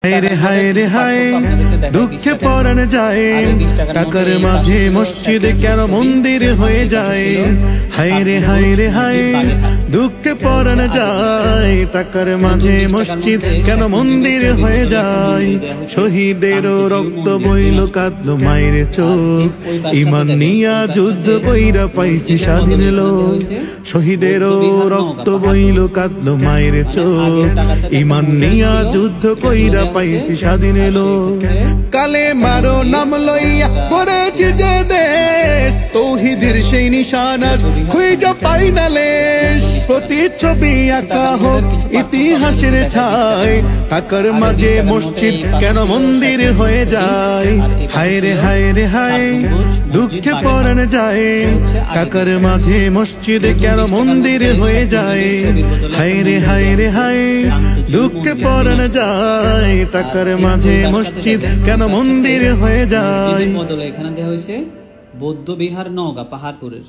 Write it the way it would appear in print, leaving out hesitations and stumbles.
হায় রে হায় দুঃখে পরাণ যায়, টাকার মাঝে মসজিদ কেন মন্দির হয়ে যায়। হায় রে হায় দুঃখে পরাণ যায়, টাকার মাঝে মসজিদ কেন মন্দির হয়ে যায়। শহীদেরও রক্ত বইল কাঁদলো মায়ের চোখ, ইমান নিয়া যুদ্ধ কইরা পাইছি স্বাধীন লোক। শহীদেরও রক্ত বইল কাঁদলো মায়ের চোখ, ইমান নিয়া যুদ্ধ কইরা পাইছি স্বাধীন লোক। কালে মারো নাম লইয়া পড়েছি যে দেশ, তৌহিদের সেই নিশানা খুঁজে পাই না লেশ। প্রতিচ্ছবি আঁকা হোক ইতিহাসের ছায়, টাকার মাঝে মসজিদ কেন মন্দির হয়ে যায়। হায় রে হায় দুঃখে পরাণ যায়, টাকার মাঝে মসজিদ কেন মন্দির হয়ে যায়। হায় রে হায় দুঃখে পরাণ যায়, টাকার মাঝে মসজিদ কেন মন্দির হয়ে যায়। এখানে দেওয়া হয়েছে বৌদ্ধ বিহার নওগাঁ পাহাড়পুরের।